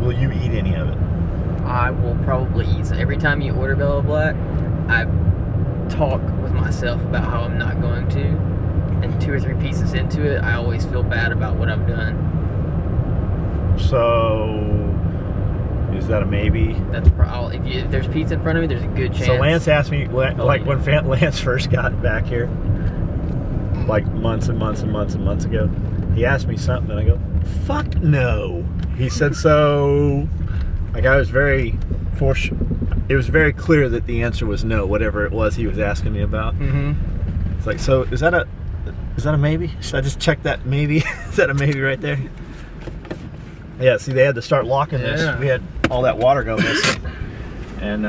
will you eat any of it? I will probably eat. So every time you order Bella Black, I talk with myself about how I'm not going to. And 2 or 3 pieces into it, I always feel bad about what I've done. So, is that a maybe? That's if there's pizza in front of me, there's a good chance. So Lance asked me, like when Lance first got back here, like months and months and months and months ago, he asked me something, and I go, "Fuck no." He said so. Like I was very it was very clear that the answer was no, whatever it was he was asking me about. Mm-hmm. It's like, so is that a maybe? Should I just check that maybe? Is that a maybe right there? Yeah, see, they had to start locking this. Yeah. We had all that water go missing. And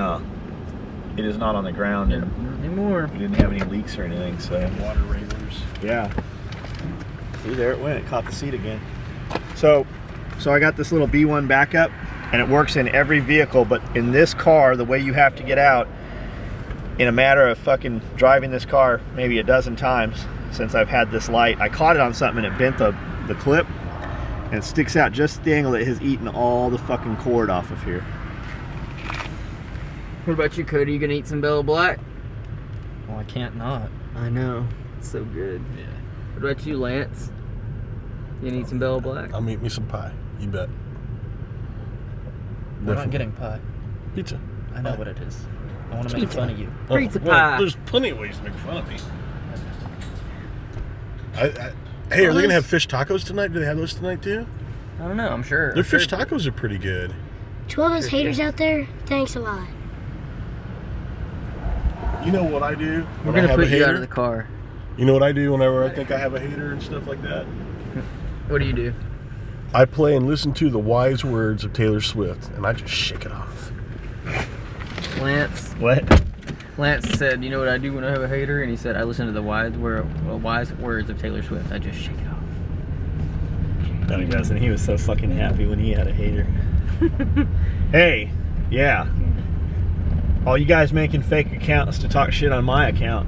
it is not on the ground. And Not anymore. we didn't have any leaks or anything, so. Water railers. Yeah. See, there it went. It caught the seat again. So I got this little B1 backup, and it works in every vehicle, but in this car, the way you have to get out, in a matter of fucking driving this car maybe a dozen times since I've had this light, I caught it on something and it bent the clip, and it sticks out just the angle that has eaten all the fucking cord off of here. What about you, Cody? You gonna eat some Bella Black? Well, I can't not. I know. It's so good. Yeah. What about you, Lance? You gonna eat some Bella Black? I'll eat me some pie. You bet. We're not getting pie. Pizza. I know what it is. I want to make fun of you. Pizza pie. There's plenty of ways to make fun of me. Hey, are they gonna have fish tacos tonight? Do they have those tonight too? I don't know. I'm sure. Their fish tacos are pretty good. To all those haters out there, thanks a lot. You know what I do? We're when I gonna have put a you hater? out of the car. You know what I do whenever I think I have a hater and stuff like that? What do you do? I play and listen to the wise words of Taylor Swift, and I just shake it off. Lance. What? Lance said, "You know what I do when I have a hater?" And he said, "I listen to the wise words of Taylor Swift. I just shake it off." No, he doesn't. He was so fucking happy when he had a hater. Hey, yeah. All you guys making fake accounts to talk shit on my account,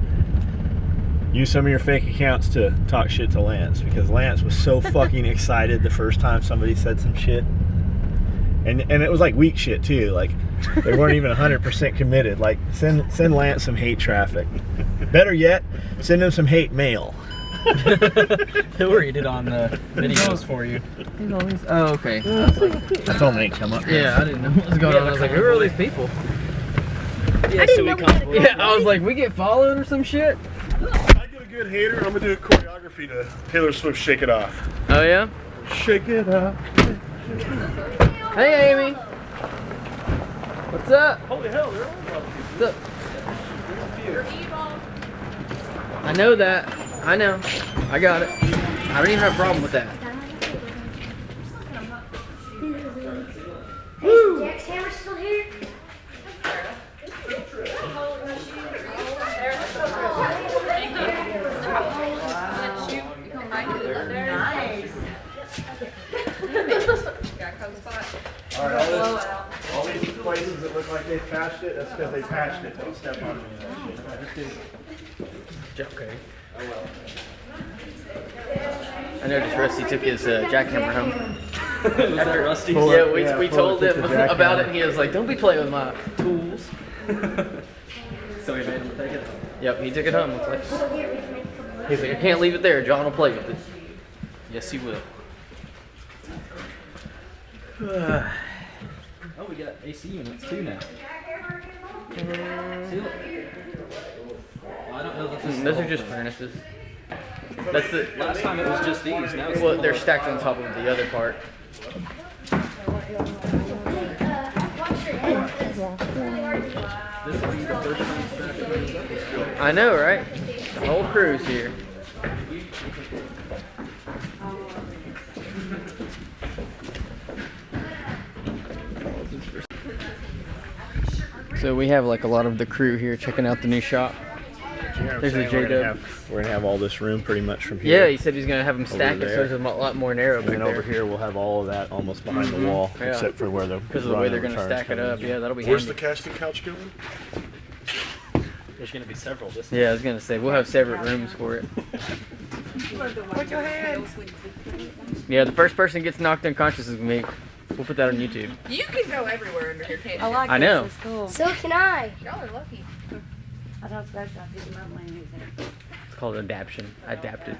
use some of your fake accounts to talk shit to Lance, because Lance was so fucking excited the first time somebody said some shit. And it was like weak shit too. Like they weren't even 100% committed. Like send Lance some hate traffic. Better yet, send him some hate mail. He'll read it on the videos for you. He's always. Oh, okay. I was like, I told him they'd come up. yeah, I didn't know what was going on. I was like, who are all these people? Yeah, I didn't know we had a Yeah, I was like, we get followed or some shit. I get a good hater, I'm gonna do a choreography to Taylor Swift Shake It Off. Oh yeah. Shake it off. Hey, Amy. What's up? Holy hell, they're all What's up? I know that. I know. I got it. I don't even have a problem with that. Is Jack's hammer still here? Alright, all these places that look like they patched it, that's because they patched it. Don't step on me. Okay. I noticed Rusty took his jackhammer home. After Rusty. Yeah, we Full told of him the jackhammer. about it, and he was like, "Don't be playing with my tools." So he made him take it. Yep, he took it home. He's like, "I can't leave it there. John will play with it." Yes, he will. Oh, we got AC units too now. See, look. Well, I don't know that this is Those the are whole just thing. furnaces. That's the. Last time it was just these. Now it's Well, the they're whole- stacked on top of the other part. This will be the first time back. I know, right? The whole crew's here. So we have like a lot of the crew here checking out the new shop. There's the J-Dub. We're gonna have all this room pretty much from Yeah, here. he said he's gonna have them stacked it so there. it's a lot more narrow And back then over there. here we'll have all of that almost behind the wall, Yeah. except for where the Because of the way they're running gonna returns stack it come in. up. Yeah, that'll be Where's the handy. casting couch going? There's going to be several this Yeah, I was gonna say we'll have separate rooms for it. Yeah, the first person gets knocked unconscious is me. We'll put that on YouTube. You can go everywhere under here, can't you? I like I this. know. It's cool. So can I. Y'all are lucky. I don't expect I didn't love my music. It's called adaption. I adapted.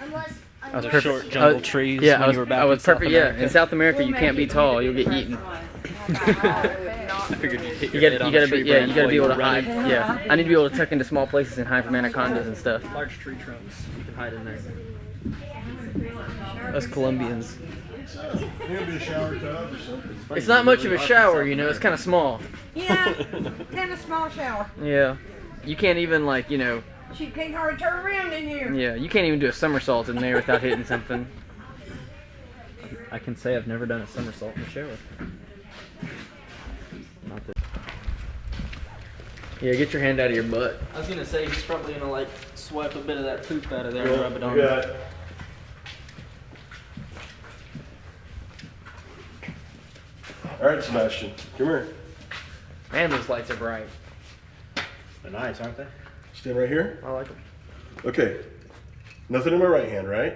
Unless. I was unless- perfect. Short jungle trees Yeah, when you were back I was in South perfect. Yeah, America. in South America, you can't be tall. You'll get eaten. I figured you'd hit You your gotta, head on you a gotta be, tree yeah, branch you gotta while be able were to hide. running. Yeah, I need to be able to tuck into small places and hide from anacondas and stuff. Large tree trunks. You can hide in there. Us Colombians. Maybe a shower tub or something. It's not much of a shower, you know. It's kind of small. Yeah, kind of small shower. Yeah, you can't even like, you know. She can't hardly turn around in here. Yeah, you can't even do a somersault in there without hitting something. I can say I've never done a somersault in the shower. Not that. Yeah, get your hand out of your butt. I was gonna say he's probably gonna like swipe a bit of that poop out of there and Cool. rub it on. You got it. All right, Sebastian, come here. Man, those lights are bright. They're nice, aren't they? Stand right here. I like them. Okay. Nothing in my right hand, right?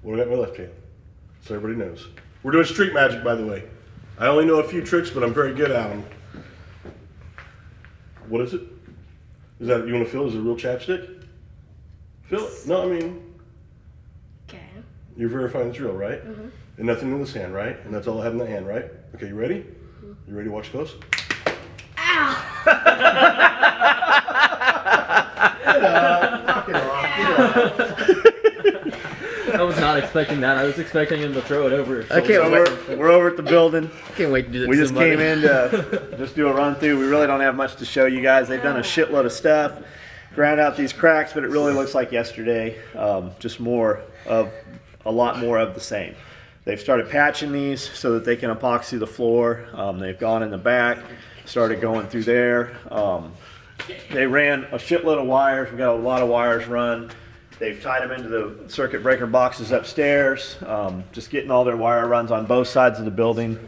What do I got in my left hand? So everybody knows. We're doing street magic, by the way. I only know a few tricks, but I'm very good at them. What is it? Is that, you want to feel it? Is it a real chapstick? Feel it. No, I mean, Okay. you're verifying it's real, right? And nothing in this hand, right? And that's all I have in that hand, right? Okay, you ready? You ready to watch close? I was not expecting that. I was expecting him to throw it over. I can't wait. We're over at the building. I can't wait to do that. We to just somebody. came in to just do a run through. We really don't have much to show you guys. They've done a shitload of stuff, ground out these cracks, but it really looks like yesterday. Just a lot more of the same. They've started patching these so that they can epoxy the floor. They've gone in the back, started going through there. They ran a shitload of wires. We got a lot of wires run. They've tied them into the circuit breaker boxes upstairs. Just getting all their wire runs on both sides of the building.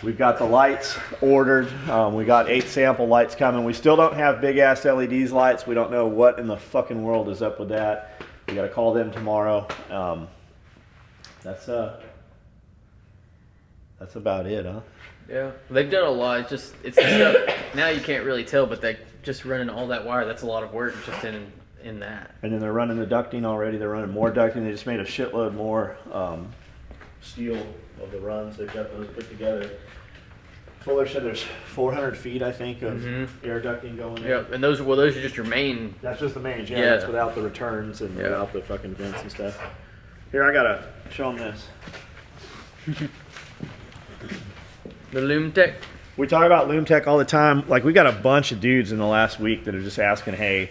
We've got the lights ordered. We got 8 sample lights coming. We still don't have big ass LEDs lights. We don't know what in the fucking world is up with that. We got to call them tomorrow. That's about it, huh? Yeah, they've done a lot. It's just it's the stuff now you can't really tell, but they just running all that wire. That's a lot of work just in that. And then they're running the ducting already. They're running more ducting. They just made a shitload more steel of the runs. They've got those put together. Fuller said there's 400 feet, I think, of air ducting going in. Yep, and those are just your main. That's just the mains, yeah. Yeah. That's without the returns and without the fucking vents and stuff. Here, I gotta show them this. The LoomTech. We talk about LoomTech all the time. Like, we got a bunch of dudes in the last week that are just asking, hey,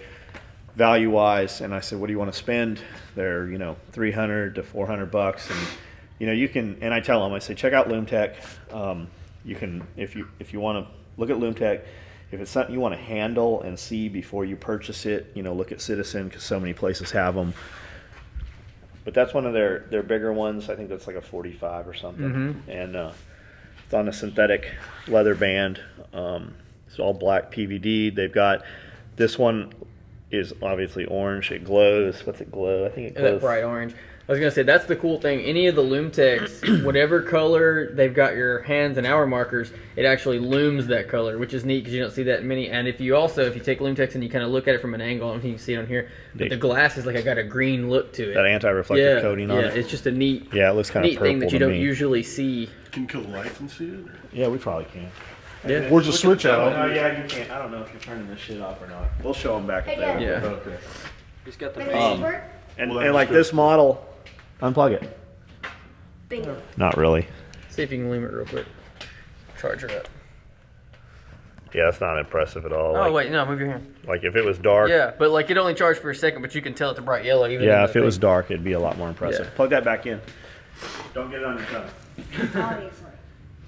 value-wise, and I said, what do you want to spend? They're, you know, $300 to $400, and you know, you can. And I tell them, I say, check out LoomTech. You can, if you want to look at LoomTech. If it's something you want to handle and see before you purchase it, you know, look at Citizen because so many places have them. But that's one of their bigger ones. I think that's like a 45 or something, and it's on a synthetic leather band. It's all black PVD. They've got this one is obviously orange. It glows. What's it glow? I think it glows. That bright orange. I was gonna say that's the cool thing. Any of the LoomTechs, whatever color they've got your hands and hour markers, it actually looms that color, which is neat because you don't see that many. And if you take LoomTechs and you kind of look at it from an angle, I don't think you can see it on here, but the glass is like got a green look to it. That anti-reflective coating on it. Yeah, it's just a neat. Yeah, it looks kind of neat purple thing that you to don't me. usually see. Can you kill the lights and see it? Yeah, we probably can. Yeah. Where's the switch Oh, out? yeah, you can't. I don't know if you're turning this shit off or not. We'll show them back Hey, there. Dad. Yeah. Okay. He's got the Maybe main. this work? And, Well, and that's like good. this model, unplug it. Bingo. Not really. See if you can loom it real quick. Charge her up. Yeah, that's not impressive at all. Oh Like, wait, no, move your hand. like if it was dark. Yeah, but like it only charged for a second, but you can tell it's a bright yellow even. Yeah, in if the it was thing. dark, it'd be a lot more impressive. Yeah. Plug that back in. Don't get it on your tongue. Obviously.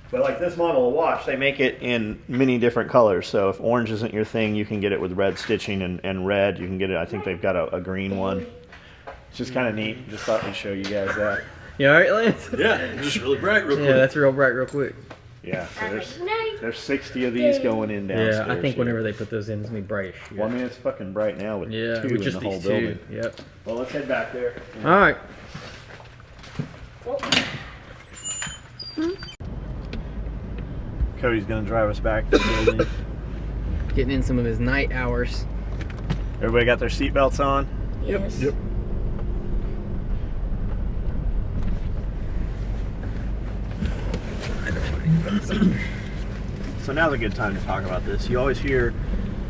But like this model of watch, they make it in many different colors. So if orange isn't your thing, you can get it with red stitching and red. You can get it. I think they've got a green one. It's just kind of neat. Just thought we'd show you guys that. You all right, Lance? Yeah, just really bright, real quick. Yeah, that's real bright, real quick. Yeah. So Nice. Nice. there's 60 of these going in downstairs. Yeah, I think here. whenever they put those in, it's gonna be brightish. Well, I mean, it's fucking bright now with Yeah, two with in just the whole these building. two. Yep. Well, let's head back there. All right. Cody's gonna drive us back to the building. Getting in some of his night hours. Everybody got their seatbelts on? Yes. Yep. So now's a good time to talk about this. You always hear,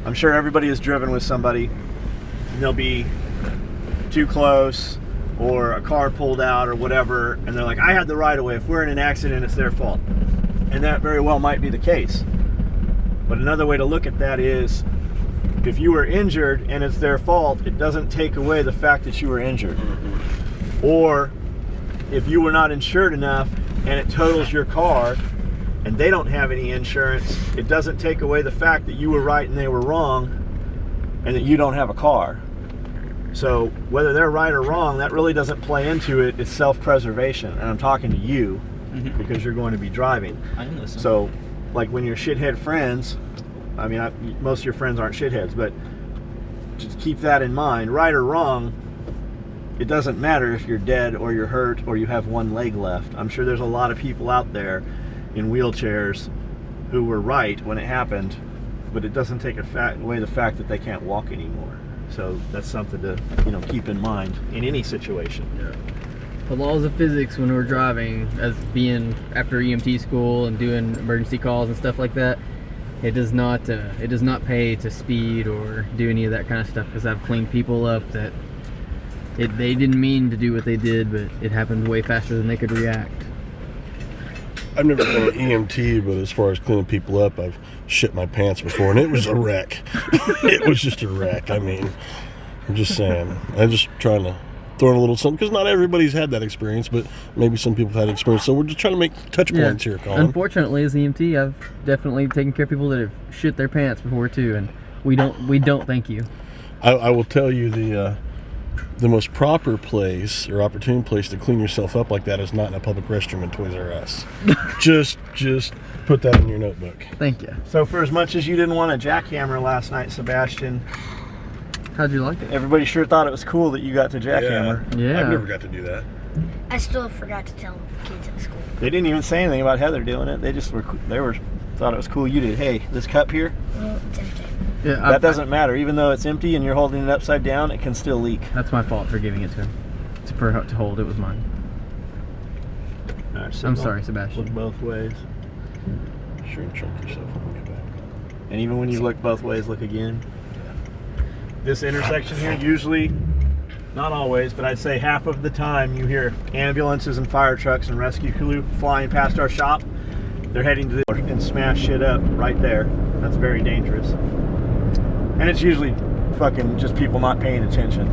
I'm sure everybody has driven with somebody, and they'll be too close, or a car pulled out or whatever, and they're like, I had the right of way. If we're in an accident, it's their fault. And that very well might be the case. But another way to look at that is, if you were injured and it's their fault, it doesn't take away the fact that you were injured. Or if you were not insured enough and it totals your car and they don't have any insurance, it doesn't take away the fact that you were right and they were wrong and that you don't have a car. So whether they're right or wrong, that really doesn't play into it. It's self-preservation. And I'm talking to you because you're going to be driving. I am listening. So like when you're shithead friends, I mean, most of your friends aren't shitheads, but just keep that in mind. Right or wrong, it doesn't matter if you're dead or you're hurt or you have one leg left. I'm sure there's a lot of people out there in wheelchairs who were right when it happened, but it doesn't take away the fact that they can't walk anymore. So that's something to keep in mind in any situation. The laws of physics when we're driving, as being after EMT school and doing emergency calls and stuff like that, it does not pay to speed or do any of that kind of stuff, because I've cleaned people up that they didn't mean to do what they did, but it happened way faster than they could react. I've never been an EMT, but as far as cleaning people up, I've shit my pants before, and it was a wreck. It was just a wreck. I mean, I'm just saying. I'm just trying to throw in a little something, because not everybody's had that experience, but maybe some people have had experience. So we're just trying to make touch points here, Colin. Unfortunately, as EMT, I've definitely taken care of people that have shit their pants before too, and we don't thank you. I will tell you the most proper place or opportune place to clean yourself up like that is not in a public restroom in Toys R Us. just put that in your notebook. Thank you. So for as much as you didn't want a jackhammer last night, Sebastian, How'd you like it? everybody sure thought it was cool that you got to jackhammer. Yeah. I've never got to do that. I still forgot to tell kids at school. They didn't even say anything about Heather doing it. They just thought it was cool you did. Hey, this cup here, Well, it's empty. Yeah, that doesn't matter. Even though it's empty and you're holding it upside down, it can still leak. That's my fault for giving it to him. To hold, it was mine. All right, so I'm don't sorry, Sebastian. Look both ways. Sure, and choke yourself when we get back. And even when you look both ways, look again. This intersection here, usually, not always, but I'd say half of the time you hear ambulances and fire trucks and rescue crew flying past our shop. They're heading to the and smash shit up right there. That's very dangerous. And it's usually fucking just people not paying attention.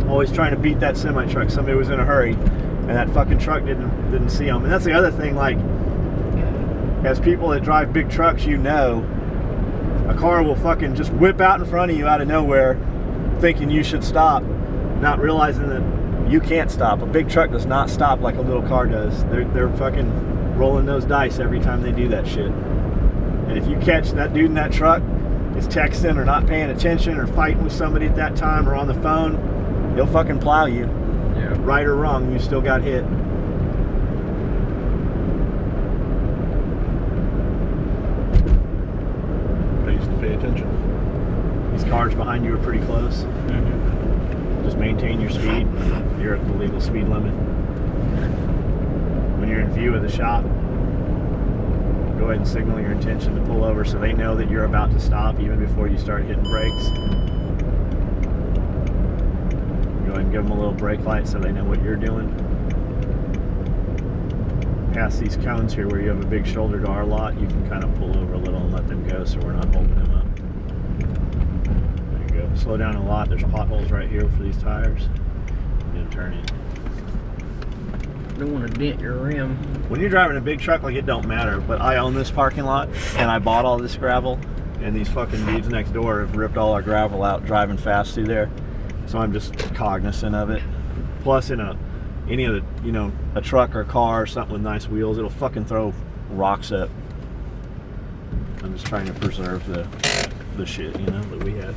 Always trying to beat that semi truck. Somebody was in a hurry and that fucking truck didn't see them. And that's the other thing, like, as people that drive big trucks, a car will fucking just whip out in front of you out of nowhere thinking you should stop, not realizing that you can't stop. A big truck does not stop like a little car does. They're fucking rolling those dice every time they do that shit. And if you catch that dude in that truck is texting or not paying attention or fighting with somebody at that time or on the phone, he'll fucking plow you. Yeah. Right or wrong, you still got hit. Pays to pay attention. These cars behind you are pretty close. Just maintain your speed. You're at the legal speed limit. When you're in view of the shop, go ahead and signal your intention to pull over so they know that you're about to stop even before you start hitting brakes. Go ahead and give them a little brake light so they know what you're doing. Past these cones here where you have a big shoulder to our lot, you can kind of pull over a little and let them go so we're not holding them up. There you go. Slow down a lot. There's potholes right here for these tires. And turn in. Don't want to dent your rim. When you're driving a big truck, like, it don't matter, but I own this parking lot and I bought all this gravel, and these fucking dudes next door have ripped all our gravel out driving fast through there. So I'm just cognizant of it. Plus, in any of the, a truck or a car or something with nice wheels, it'll fucking throw rocks up. I'm just trying to preserve the shit, that we have.